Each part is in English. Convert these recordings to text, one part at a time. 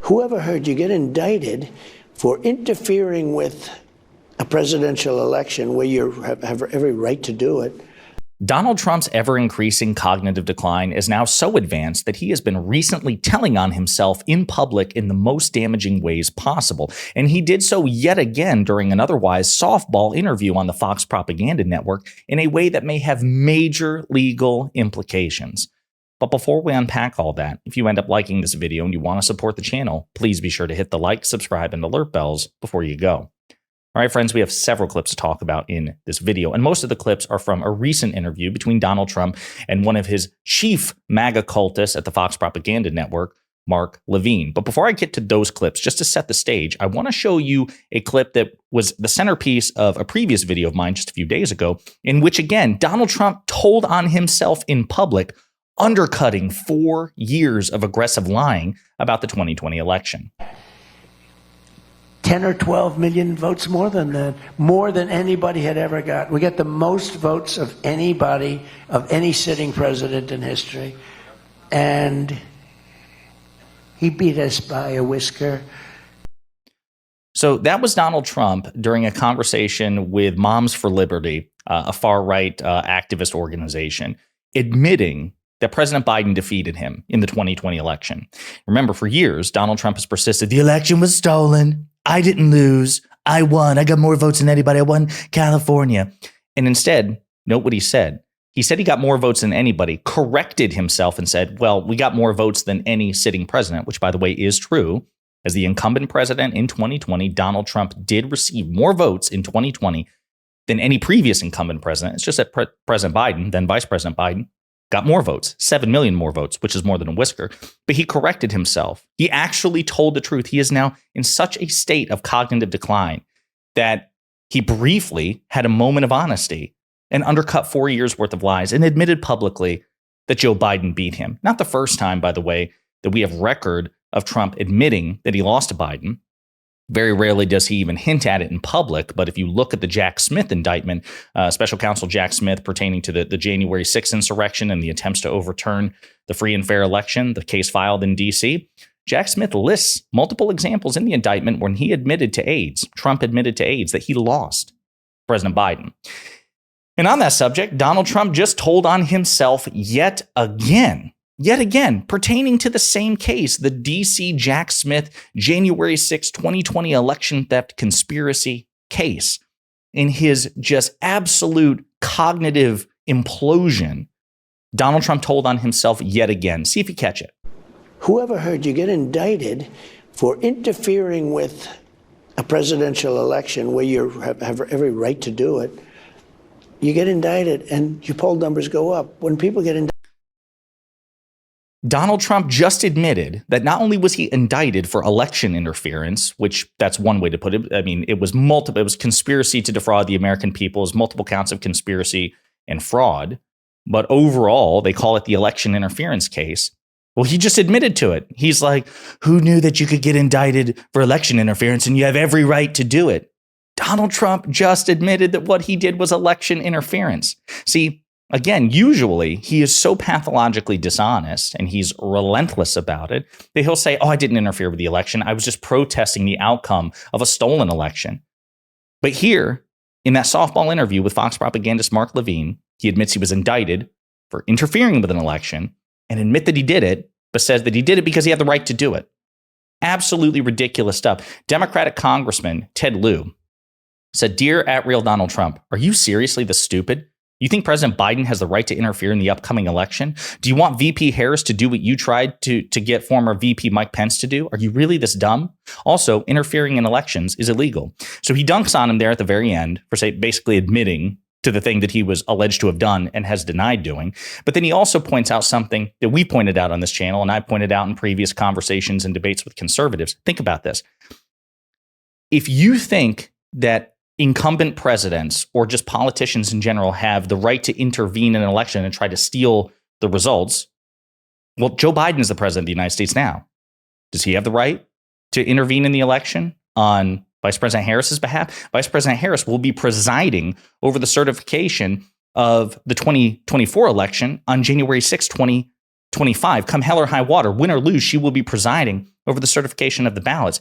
Whoever heard you get indicted for interfering with a presidential election where you have every right to do it? Donald Trump's ever-increasing cognitive decline is now so advanced that he has been recently telling on himself in public in the most damaging ways possible. And he did so yet again during an otherwise softball interview on the Fox Propaganda Network in a way that may have major legal implications. But before we unpack all that, if you end up liking this video and you want to support the channel, please be sure to hit the like, subscribe, and alert bells before you go. All right, friends, we have several clips to talk about in this video, and most of the clips are from a recent interview between Donald Trump and one of his chief MAGA cultists at the Fox Propaganda Network, Mark Levine. But before I get to those clips, just to set the stage, I want to show you a clip that was the centerpiece of a previous video of mine just a few days ago, in which, again, Donald Trump told on himself in public, undercutting 4 years of aggressive lying about the 2020 election. 10 or 12 million votes more than that, more than anybody had ever got. We got the most votes of anybody, of any sitting president in history. And he beat us by a whisker. So that was Donald Trump during a conversation with Moms for Liberty, a far-right activist organization, admitting that President Biden defeated him in the 2020 election. Remember, for years, Donald Trump has persisted, the election was stolen. I didn't lose. I won. I got more votes than anybody. I won California. And instead, note what he said. He said he got more votes than anybody, corrected himself and said, well, we got more votes than any sitting president, which, by the way, is true. As the incumbent president in 2020, Donald Trump did receive more votes in 2020 than any previous incumbent president. It's just that President Biden, then Vice President Biden, got more votes, 7 million more votes, which is more than a whisker. But he corrected himself. He actually told the truth. He is now in such a state of cognitive decline that he briefly had a moment of honesty and undercut 4 years worth of lies and admitted publicly that Joe Biden beat him. Not the first time, by the way, that we have record of Trump admitting that he lost to Biden. Very rarely does he even hint at it in public. But if you look at the Jack Smith indictment, special counsel Jack Smith pertaining to the January 6th insurrection and the attempts to overturn the free and fair election, the case filed in D.C., Jack Smith lists multiple examples in the indictment when he admitted to AIDS, Trump admitted to AIDS, that he lost President Biden. And on that subject, Donald Trump just told on himself yet again, pertaining to the same case, the D.C. Jack Smith January 6, 2020 election theft conspiracy case. In his just absolute cognitive implosion, Donald Trump told on himself yet again. See if you catch it. Whoever heard you get indicted for interfering with a presidential election where you have every right to do it, you get indicted and your poll numbers go up. When people get indicted, Donald Trump just admitted that not only was he indicted for election interference, which that's one way to put it. I mean, it was multiple. It was conspiracy to defraud the American people. It was multiple counts of conspiracy and fraud. But overall, they call it the election interference case. Well, he just admitted to it. He's like, who knew that you could get indicted for election interference and you have every right to do it? Donald Trump just admitted that what he did was election interference. See, again, usually he is so pathologically dishonest and he's relentless about it that he'll say, oh, I didn't interfere with the election. I was just protesting the outcome of a stolen election. But here, in that softball interview with Fox propagandist Mark Levine, he admits he was indicted for interfering with an election and admit that he did it, but says that he did it because he had the right to do it. Absolutely ridiculous stuff. Democratic Congressman Ted Lieu said, "Dear @real Donald Trump, are you seriously this stupid? You think President Biden has the right to interfere in the upcoming election? Do you want VP Harris to do what you tried to get former VP Mike Pence to do? Are you really this dumb? Also, interfering in elections is illegal." So he dunks on him there at the very end for basically admitting to the thing that he was alleged to have done and has denied doing. But then he also points out something that we pointed out on this channel, and I pointed out in previous conversations and debates with conservatives. Think about this. If you think that incumbent presidents or just politicians in general have the right to intervene in an election and try to steal the results, well, Joe Biden is the president of the United States now. Does he have the right to intervene in the election on Vice President Harris's behalf? Vice President Harris will be presiding over the certification of the 2024 election on January 6, 2025. 2025, come hell or high water, win or lose, she will be presiding over the certification of the ballots.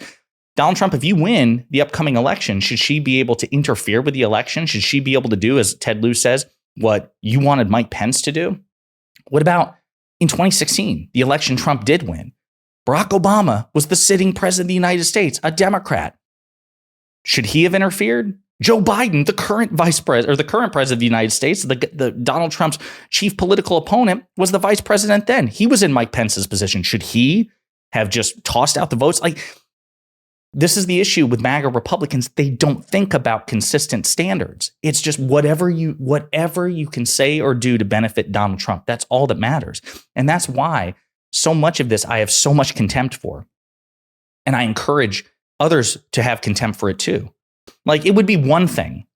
Donald Trump, if you win the upcoming election, should she be able to interfere with the election? Should she be able to do, as Ted Lieu says, what you wanted Mike Pence to do? What about in 2016, the election Trump did win? Barack Obama was the sitting president of the United States, a Democrat. Should he have interfered? Joe Biden, the current vice president or the current president of the United States, the Donald Trump's chief political opponent, was the vice president then. He was in Mike Pence's position. Should he have just tossed out the votes? This is the issue with MAGA Republicans. They don't think about consistent standards. It's just whatever you can say or do to benefit Donald Trump. That's all that matters. And that's why so much of this I have so much contempt for. And I encourage others to have contempt for it too. It would be one thing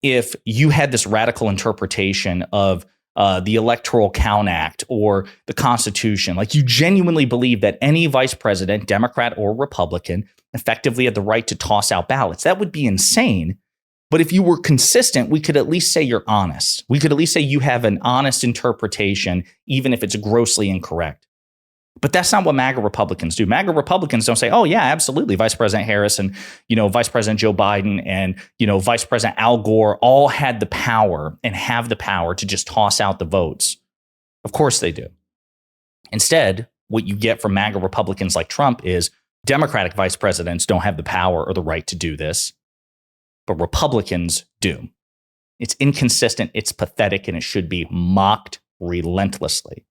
if you had this radical interpretation of the Electoral Count Act or the Constitution. You genuinely believe that any vice president, Democrat or Republican, effectively had the right to toss out ballots. That would be insane. But if you were consistent, we could at least say you're honest. We could at least say you have an honest interpretation, even if it's grossly incorrect. But that's not what MAGA Republicans do. MAGA Republicans don't say, oh, yeah, absolutely. Vice President Harris and, Vice President Joe Biden and, Vice President Al Gore all had the power and have the power to just toss out the votes. Of course they do. Instead, what you get from MAGA Republicans like Trump is Democratic vice presidents don't have the power or the right to do this, but Republicans do. It's inconsistent, it's pathetic, and it should be mocked relentlessly.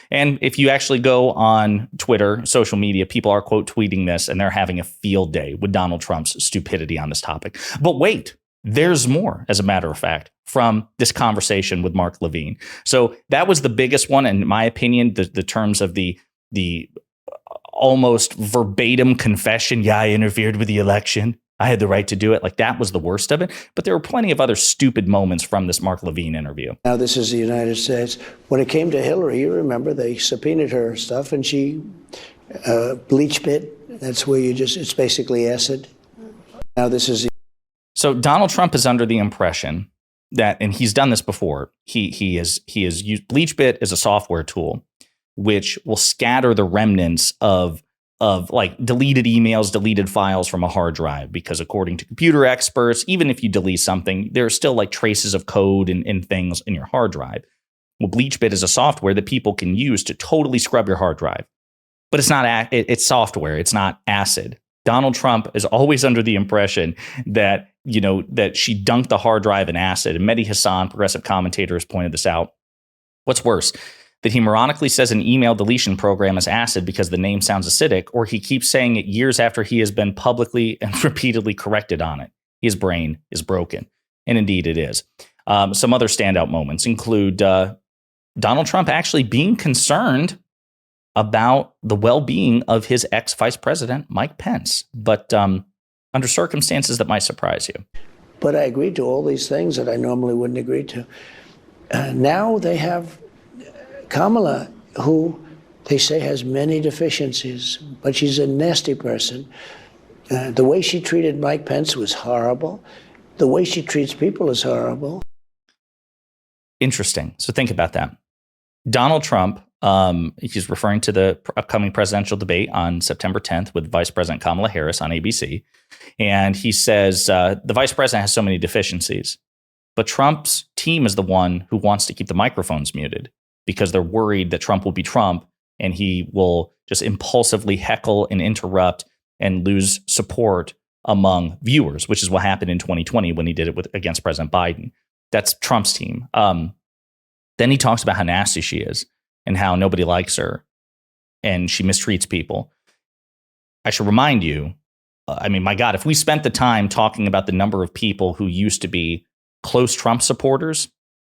And if you actually go on Twitter, social media, people are quote tweeting this and they're having a field day with Donald Trump's stupidity on this topic. But wait, there's more, as a matter of fact, from this conversation with Mark Levine. So that was the biggest one, in my opinion, the terms of the almost verbatim confession. Yeah, I interfered with the election. I had the right to do it. That was the worst of it. But there were plenty of other stupid moments from this Mark Levine interview. Now, this is the United States. When it came to Hillary, you remember they subpoenaed her stuff and she bleach bit. That's where it's basically acid. Now, this is. So Donald Trump is under the impression that, and he's done this before, he has used BleachBit as a software tool, which will scatter the remnants of deleted emails, deleted files from a hard drive, because according to computer experts, even if you delete something, there are still traces of code and things in your hard drive. Well, BleachBit is a software that people can use to totally scrub your hard drive, but it's not. It's software. It's not acid. Donald Trump is always under the impression that that she dunked the hard drive in acid, and Mehdi Hassan, progressive commentator, has pointed this out. What's worse, that he moronically says an email deletion program is acid because the name sounds acidic, or he keeps saying it years after he has been publicly and repeatedly corrected on it. His brain is broken. And indeed it is. Some other standout moments include Donald Trump actually being concerned about the well-being of his ex-vice president, Mike Pence, but under circumstances that might surprise you. But I agreed to all these things that I normally wouldn't agree to. Now they have Kamala, who they say has many deficiencies, but she's a nasty person. The way she treated Mike Pence was horrible. The way she treats people is horrible. Interesting. So think about that. Donald Trump, he's referring to the upcoming presidential debate on September 10th with Vice President Kamala Harris on ABC. And he says the vice president has so many deficiencies, but Trump's team is the one who wants to keep the microphones muted, because they're worried that Trump will be Trump and he will just impulsively heckle and interrupt and lose support among viewers, which is what happened in 2020 when he did it against President Biden. That's Trump's team. Then he talks about how nasty she is and how nobody likes her and she mistreats people. I should remind you, my God, if we spent the time talking about the number of people who used to be close Trump supporters,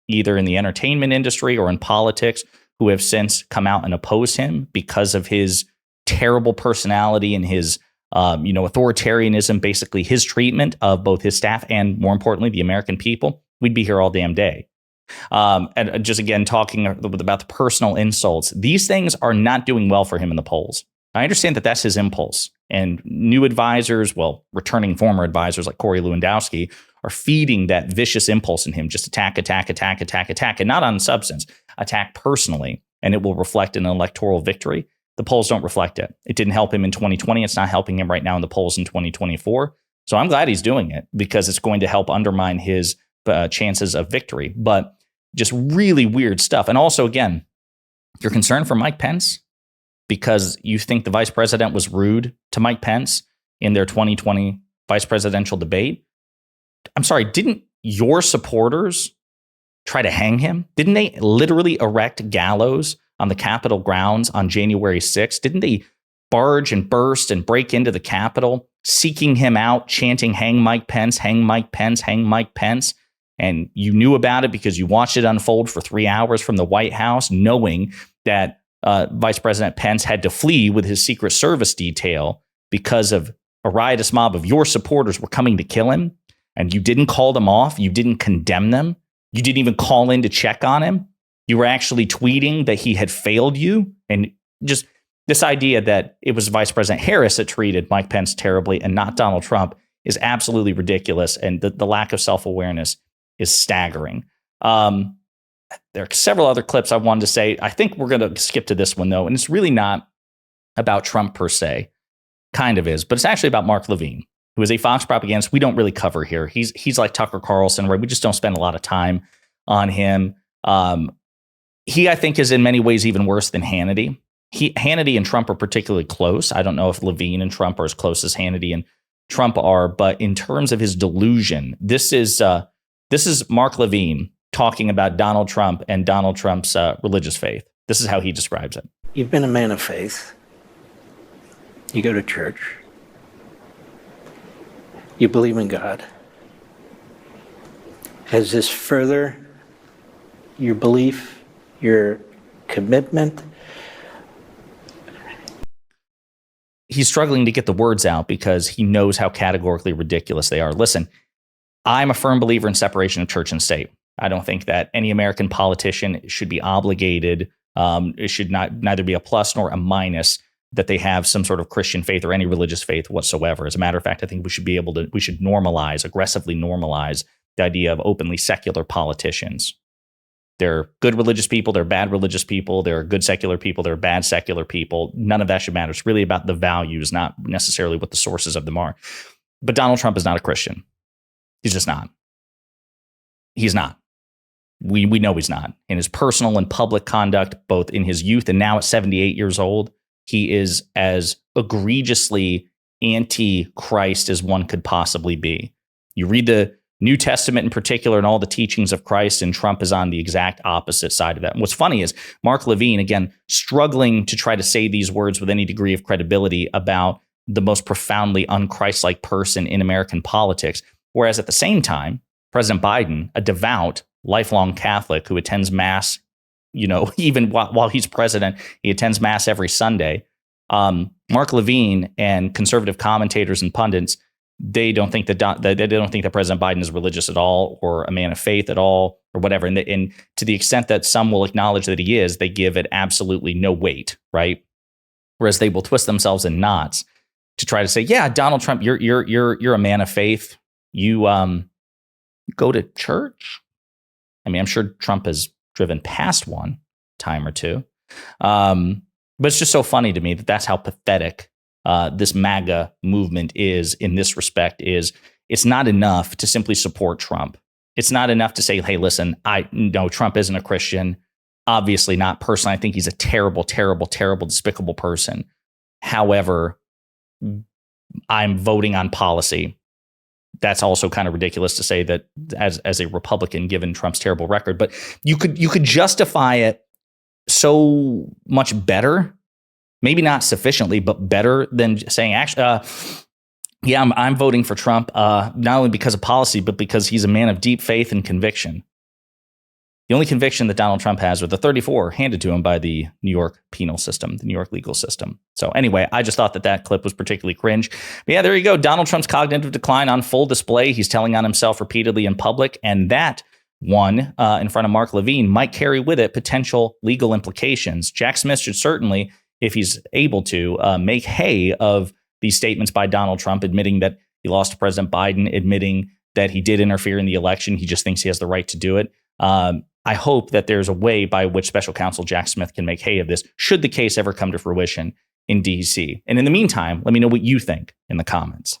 either in the entertainment industry or in politics, who have since come out and opposed him because of his terrible personality and his authoritarianism, basically his treatment of both his staff and, more importantly, the American people, we'd be here all damn day. And just again, talking about the personal insults, these things are not doing well for him in the polls. I understand that that's his impulse. And new advisors, returning former advisors like Corey Lewandowski, are feeding that vicious impulse in him. Just attack, and not on substance, attack personally. and it will reflect an electoral victory. The polls don't reflect it. It didn't help him in 2020. It's not helping him right now in the polls in 2024. So I'm glad he's doing it because it's going to help undermine his chances of victory. But just really weird stuff. And also, again, you're concerned for Mike Pence because you think the vice president was rude to Mike Pence in their 2020 vice presidential debate. I'm sorry, didn't your supporters try to hang him? Didn't they literally erect gallows on the Capitol grounds on January 6th? Didn't they barge and burst and break into the Capitol, seeking him out, chanting, "Hang Mike Pence, hang Mike Pence, hang Mike Pence"? And you knew about it because you watched it unfold for 3 hours from the White House, knowing that Vice President Pence had to flee with his Secret Service detail because of a riotous mob of your supporters were coming to kill him. And you didn't call them off. You didn't condemn them. You didn't even call in to check on him. You were actually tweeting that he had failed you. And just this idea that it was Vice President Harris that treated Mike Pence terribly and not Donald Trump is absolutely ridiculous. And the lack of self-awareness is staggering. There are several other clips I wanted to say. I think we're going to skip to this one, though. And it's really not about Trump per se. Kind of is. But it's actually about Mark Levine, who is a Fox propagandist we don't really cover here. He's like Tucker Carlson, right? We just don't spend a lot of time on him. He, I think, is in many ways even worse than Hannity. Hannity and Trump are particularly close. I don't know if Levine and Trump are as close as Hannity and Trump are, but in terms of his delusion, this is Mark Levine talking about Donald Trump and Donald Trump's religious faith. This is how he describes it. You've been a man of faith. You go to church. You believe in God. Has this further your belief, your commitment? He's struggling to get the words out because he knows how categorically ridiculous they are. Listen, I'm a firm believer in separation of church and state. I don't think that any American politician should be obligated. It should neither be a plus nor a minus that they have some sort of Christian faith or any religious faith whatsoever. As a matter of fact, I think we should aggressively normalize the idea of openly secular politicians. There are good religious people, there are bad religious people, there are good secular people, there are bad secular people. None of that should matter. It's really about the values, not necessarily what the sources of them are. But Donald Trump is not a Christian. He's just not. He's not. We know he's not. In his personal and public conduct, both in his youth and now at 78 years old, he is as egregiously anti-Christ as one could possibly be. You read the New Testament in particular and all the teachings of Christ, and Trump is on the exact opposite side of that. And what's funny is Mark Levine, again, struggling to try to say these words with any degree of credibility about the most profoundly un-Christ-like person in American politics. Whereas at the same time, President Biden, a devout, lifelong Catholic who attends Mass, even while he's president, he attends Mass every Sunday. Mark Levine and conservative commentators and pundits, they don't think that President Biden is religious at all or a man of faith at all or whatever. And to the extent that some will acknowledge that he is, they give it absolutely no weight, right? Whereas they will twist themselves in knots to try to say, yeah, Donald Trump, you're a man of faith. You go to church. I mean, I'm sure Trump has driven past one time or two. But it's just so funny to me that that's how pathetic this MAGA movement is in this respect. Is it's not enough to simply support Trump. It's not enough to say, hey, listen, no, Trump isn't a Christian. Obviously not personally. I think he's a terrible, terrible, terrible, despicable person. However, I'm voting on policy. That's also kind of ridiculous to say that as a Republican, given Trump's terrible record. But you could justify it so much better, maybe not sufficiently, but better than saying, actually, yeah, I'm voting for Trump, not only because of policy, but because he's a man of deep faith and conviction. The only conviction that Donald Trump has are the 34 handed to him by the New York penal system, the New York legal system. So anyway, I just thought that clip was particularly cringe. But yeah, there you go. Donald Trump's cognitive decline on full display. He's telling on himself repeatedly in public. And that one in front of Mark Levine might carry with it potential legal implications. Jack Smith should certainly, if he's able to, make hay of these statements by Donald Trump, admitting that he lost to President Biden, admitting that he did interfere in the election. He just thinks he has the right to do it. I hope that there's a way by which special counsel Jack Smith can make hay of this, should the case ever come to fruition in D.C. And in the meantime, let me know what you think in the comments.